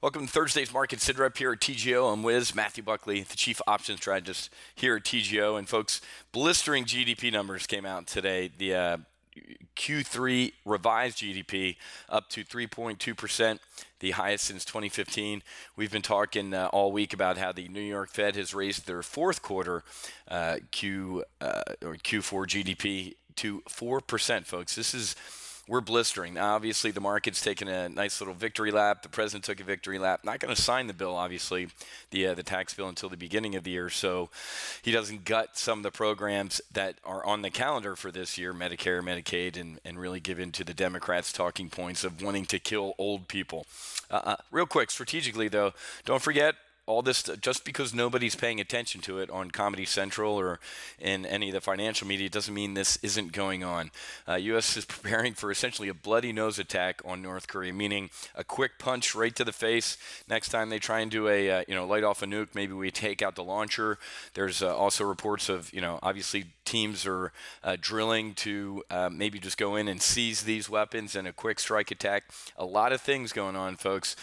Welcome to Thursday's Market SITREP here at TGO. I'm Wiz, Matthew Buckley, the Chief Options Strategist here at TGO. And folks, blistering GDP numbers came out today. The Q3 revised GDP up to 3.2%, the highest since 2015. We've been talking all week about how the New York Fed has raised their fourth quarter Q4 GDP to 4%, folks. We're blistering. Now, obviously, the market's taken a nice little victory lap. The president took a victory lap. Not going to sign the bill, obviously, the tax bill until the beginning of the year. So he doesn't gut some of the programs that are on the calendar for this year, Medicare, Medicaid, and really give in to the Democrats' talking points of wanting to kill old people. Real quick, strategically, though, don't forget, all this, just because nobody's paying attention to it on Comedy Central or in any of the financial media, doesn't mean this isn't going on. U.S. is preparing for essentially a bloody nose attack on North Korea, meaning a quick punch right to the face. Next time they try and do a light off a nuke, maybe we take out the launcher. There's also reports of obviously teams are drilling to maybe just go in and seize these weapons in a quick strike attack. A lot of things going on, folks.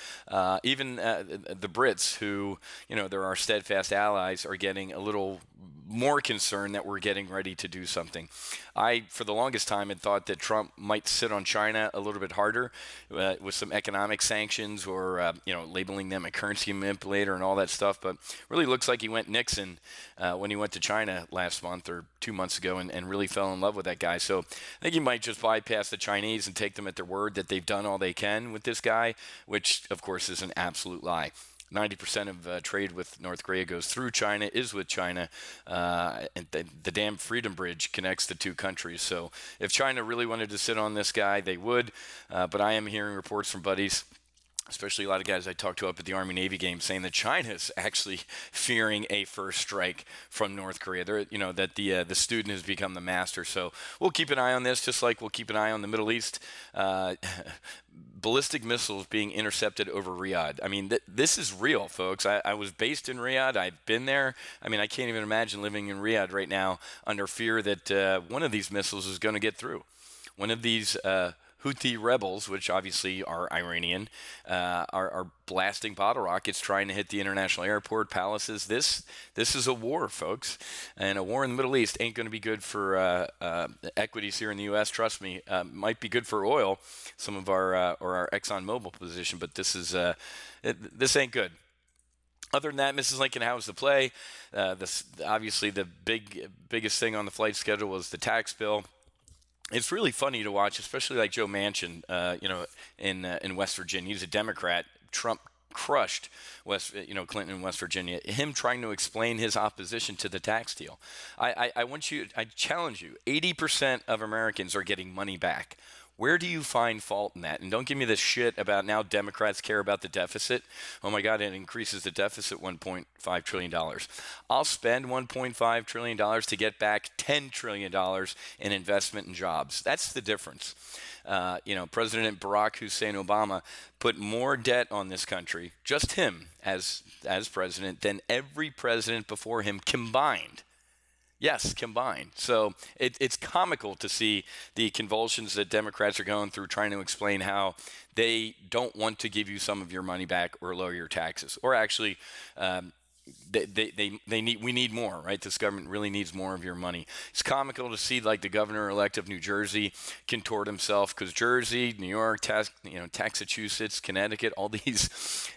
Even the Brits, who they're our steadfast allies, are getting a little more concerned that we're getting ready to do something. I, for the longest time, had thought that Trump might sit on China a little bit harder with some economic sanctions or, labeling them a currency manipulator and all that stuff. But really looks like he went Nixon when he went to China last month or 2 months ago and really fell in love with that guy. So I think he might just bypass the Chinese and take them at their word that they've done all they can with this guy, which, of course, is an absolute lie. 90% of trade with North Korea goes through China, is with China, and the damn Freedom Bridge connects the two countries. So if China really wanted to sit on this guy, they would. But I am hearing reports from buddies, especially a lot of guys I talked to up at the Army-Navy game, saying that China's actually fearing a first strike from North Korea. That the student has become the master. So we'll keep an eye on this, just like we'll keep an eye on the Middle East. Ballistic missiles being intercepted over Riyadh. I mean, this is real, folks. I was based in Riyadh. I've been there. I mean, I can't even imagine living in Riyadh right now under fear that one of these missiles is going to get through. One of these Houthi rebels, which obviously are Iranian, are blasting bottle rockets trying to hit the international airport, palaces. This is a war, folks, and a war in the Middle East ain't going to be good for equities here in the U.S. Trust me, might be good for oil, some of our Exxon Mobil position, but this ain't good. Other than that, Mrs. Lincoln, how was the play? Obviously, the biggest thing on the flight schedule was the tax bill. It's really funny to watch, especially like Joe Manchin, in West Virginia. He's a Democrat. Trump crushed Clinton in West Virginia. Him trying to explain his opposition to the tax deal. I challenge you. 80% of Americans are getting money back. Where do you find fault in that? And don't give me this shit about now Democrats care about the deficit. Oh my God, it increases the deficit $1.5 trillion. I'll spend $1.5 trillion to get back $10 trillion in investment and jobs. That's the difference. President Barack Hussein Obama put more debt on this country, just him as president, than every president before him combined. Yes, combined. So it's comical to see the convulsions that Democrats are going through trying to explain how they don't want to give you some of your money back or lower your taxes. Or actually, we need more, right? This government really needs more of your money. It's comical to see like the governor-elect of New Jersey contort himself because Jersey, New York, Massachusetts, Connecticut, all these...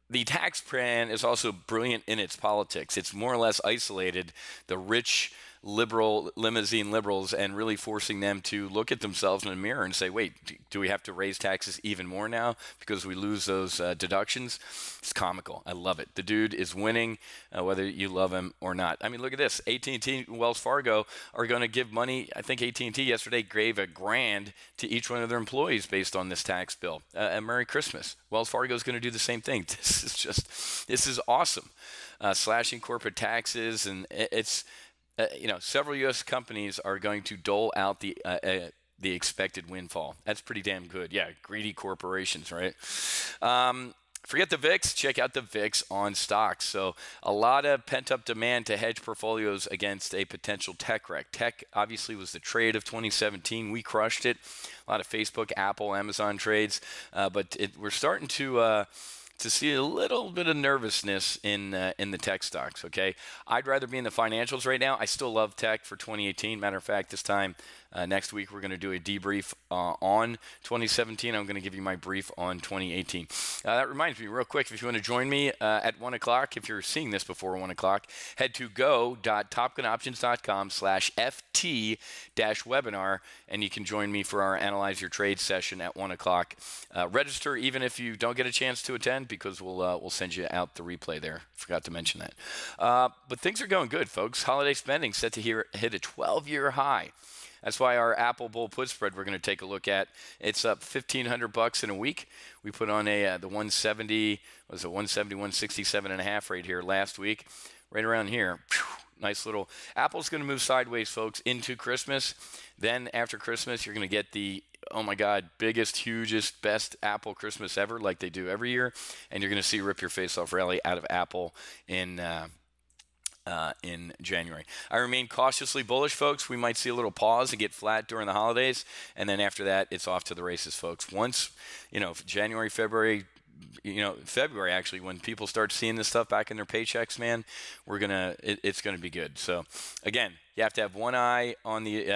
The tax plan is also brilliant in its politics. It's more or less isolated the rich liberal limousine liberals and really forcing them to look at themselves in the mirror and say, wait, do we have to raise taxes even more now because we lose those deductions? It's comical. I love it. The dude is winning, whether you love him or not. I mean, look at this. AT&T and Wells Fargo are going to give money. I think AT&T yesterday gave $1,000 to each one of their employees based on this tax bill. And Merry Christmas. Wells Fargo is going to do the same thing. This is awesome. Slashing corporate taxes, and it's several U.S. companies are going to dole out the expected windfall. That's pretty damn good. Yeah, greedy corporations, right? Forget the VIX, check out the VIX on stocks. So a lot of pent-up demand to hedge portfolios against a potential tech wreck. Tech obviously was the trade of 2017. We crushed it. A lot of Facebook, Apple, Amazon trades, but we're starting to see a little bit of nervousness in the tech stocks. Okay, I'd rather be in the financials right now. I still love tech for 2018. Matter of fact, this time next week we're going to do a debrief on 2017. I'm going to give you my brief on 2018. That reminds me, real quick, if you want to join me at 1 o'clock, if you're seeing this before 1 o'clock, head to go.topgunoptions.com/ft-webinar, and you can join me for our Analyze Your Trade session at 1 o'clock. Register even if you don't get a chance to attend, because we'll send you out the replay there. Forgot to mention that. But things are going good, folks. Holiday spending set to hit a 12-year high. That's why our Apple Bull put spread we're going to take a look at. It's up $1,500 in a week. We put on the 170, was it 170, 167.5 right here last week, right around here. Nice little. Apple's going to move sideways, folks, into Christmas. Then after Christmas, you're going to get the, oh my God, biggest, hugest, best Apple Christmas ever, like they do every year. And you're going to see rip your face off rally out of Apple in January. I remain cautiously bullish, folks. We might see a little pause and get flat during the holidays, and then after that, it's off to the races, folks. Once, January, February, February actually, when people start seeing this stuff back in their paychecks, man, it's gonna be good. So again, you have to have one eye on the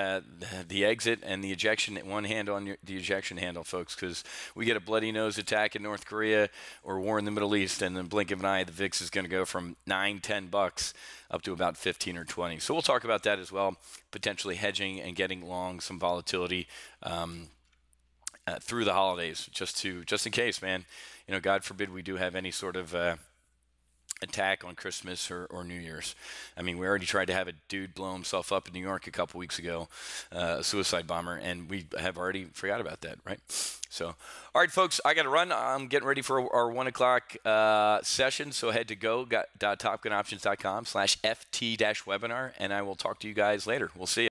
exit and the ejection, one hand on the ejection handle, folks, because we get a bloody nose attack in North Korea or war in the Middle East, and in the blink of an eye, the VIX is going to go from $9-10 up to about 15 or 20. So we'll talk about that as well, potentially hedging and getting long some volatility through the holidays, just in case, man. God forbid we do have any sort of attack on Christmas or New Year's. I mean, we already tried to have a dude blow himself up in New York a couple weeks ago, a suicide bomber, and we have already forgot about that, right? So, all right, folks, I got to run. I'm getting ready for our 1 o'clock session, so head to go.topgunoptions.com/ft-webinar, and I will talk to you guys later. We'll see you.